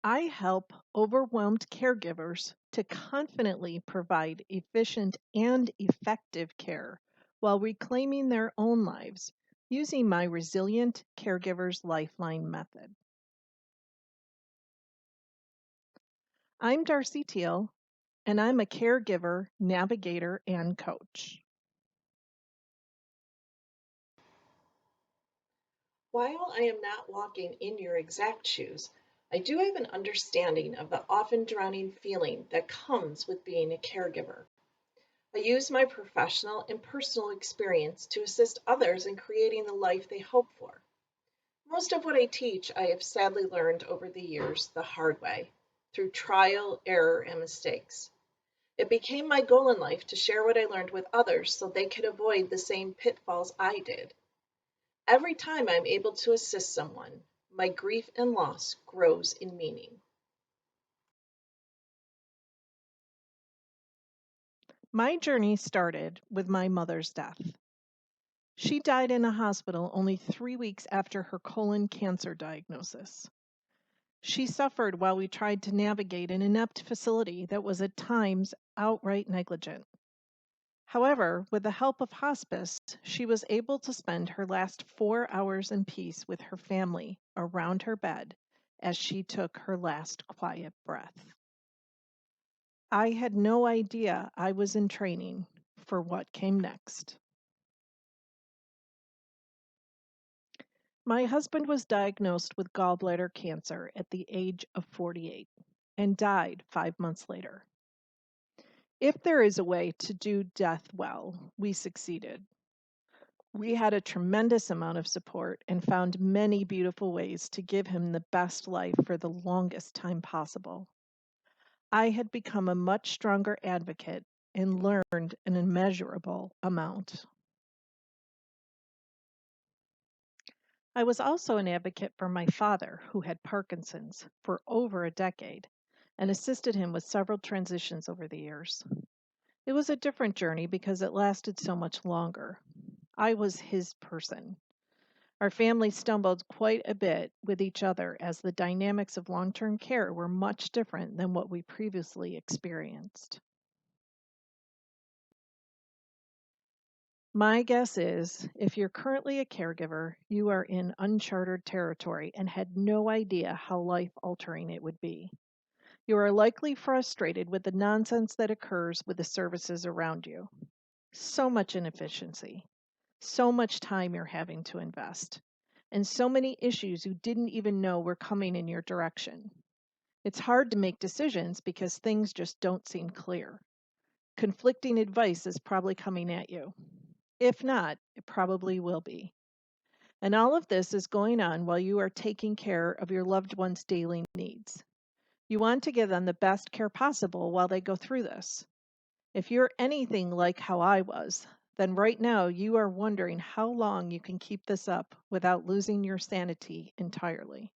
I help overwhelmed caregivers to confidently provide efficient and effective care while reclaiming their own lives using my Resilient Caregivers Lifeline method. I'm Darcy Teal, and I'm a caregiver, navigator, and coach. While I am not walking in your exact shoes, I do have an understanding of the often drowning feeling that comes with being a caregiver. I use my professional and personal experience to assist others in creating the life they hope for. Most of what I teach, I have sadly learned over the years the hard way, through trial, error, and mistakes. It became my goal in life to share what I learned with others so they could avoid the same pitfalls I did. Every time I'm able to assist someone, my grief and loss grows in meaning. My journey started with my mother's death. She died in a hospital only 3 weeks after her colon cancer diagnosis. She suffered while we tried to navigate an inept facility that was at times outright negligent. However, with the help of hospice, she was able to spend her last 4 hours in peace with her family around her bed as she took her last quiet breath. I had no idea I was in training for what came next. My husband was diagnosed with gallbladder cancer at the age of 48 and died 5 months later. If there is a way to do death well, we succeeded. We had a tremendous amount of support and found many beautiful ways to give him the best life for the longest time possible. I had become a much stronger advocate and learned an immeasurable amount. I was also an advocate for my father, who had Parkinson's, for over a decade and assisted him with several transitions over the years. It was a different journey because it lasted so much longer. I was his person. Our family stumbled quite a bit with each other as the dynamics of long term care were much different than what we previously experienced. My guess is if you're currently a caregiver, you are in uncharted territory and had no idea how life altering it would be. You are likely frustrated with the nonsense that occurs with the services around you. So much inefficiency, so much time you're having to invest, and so many issues you didn't even know were coming in your direction. It's hard to make decisions because things just don't seem clear. Conflicting advice is probably coming at you. If not, it probably will be. And all of this is going on while you are taking care of your loved one's daily needs. You want to give them the best care possible while they go through this. If you're anything like how I was, then right now you are wondering how long you can keep this up without losing your sanity entirely.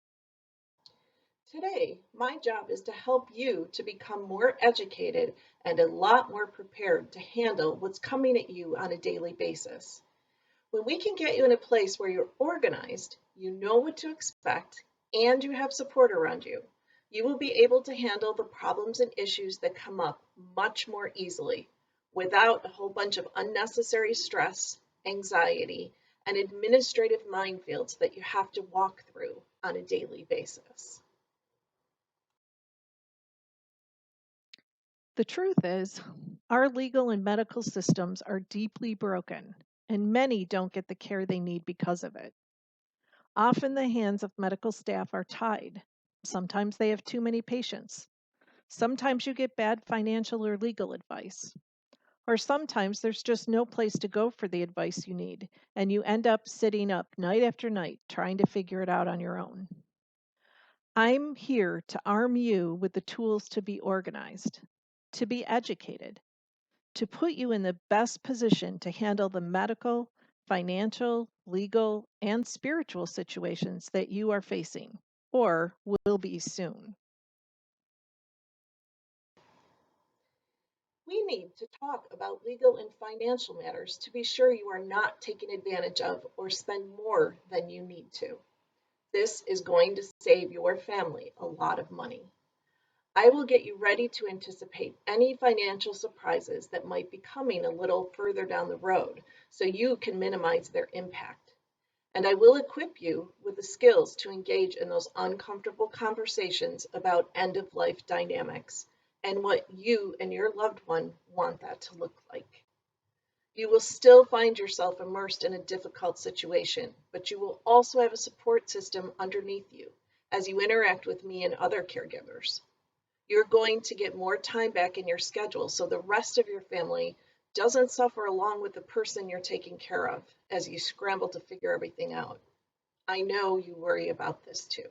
Today, my job is to help you to become more educated and a lot more prepared to handle what's coming at you on a daily basis. When we can get you in a place where you're organized, you know what to expect, and you have support around you, you will be able to handle the problems and issues that come up much more easily without a whole bunch of unnecessary stress, anxiety, and administrative minefields that you have to walk through on a daily basis. The truth is, our legal and medical systems are deeply broken, and many don't get the care they need because of it. Often the hands of medical staff are tied. Sometimes they have too many patients. Sometimes you get bad financial or legal advice. Or sometimes there's just no place to go for the advice you need, and you end up sitting up night after night trying to figure it out on your own. I'm here to arm you with the tools to be organized, to be educated, to put you in the best position to handle the medical, financial, legal, and spiritual situations that you are facing or will be soon. We need to talk about legal and financial matters to be sure you are not taken advantage of or spend more than you need to. This is going to save your family a lot of money. I will get you ready to anticipate any financial surprises that might be coming a little further down the road so you can minimize their impact. And I will equip you with the skills to engage in those uncomfortable conversations about end of life dynamics and what you and your loved one want that to look like. You will still find yourself immersed in a difficult situation, but you will also have a support system underneath you as you interact with me and other caregivers. You're going to get more time back in your schedule so the rest of your family doesn't suffer along with the person you're taking care of as you scramble to figure everything out. I know you worry about this too.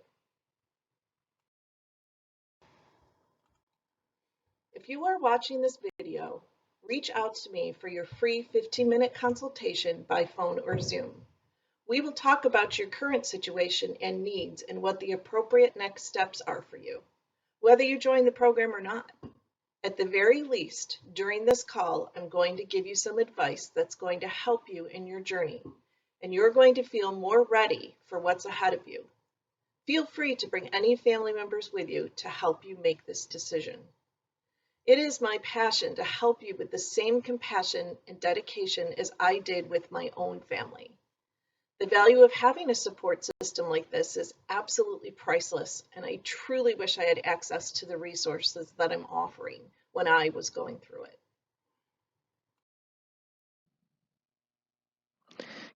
If you are watching this video, reach out to me for your free 15-minute consultation by phone or Zoom. We will talk about your current situation and needs and what the appropriate next steps are for you, whether you join the program or not. At the very least, during this call, I'm going to give you some advice that's going to help you in your journey, and you're going to feel more ready for what's ahead of you. Feel free to bring any family members with you to help you make this decision. It is my passion to help you with the same compassion and dedication as I did with my own family. The value of having a support system like this is absolutely priceless, and I truly wish I had access to the resources that I'm offering when I was going through it.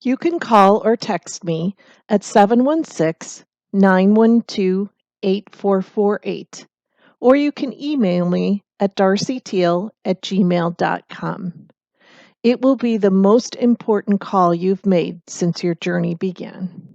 You can call or text me at 716-912-8448, or you can email me at darcyteal@gmail.com. It will be the most important call you've made since your journey began.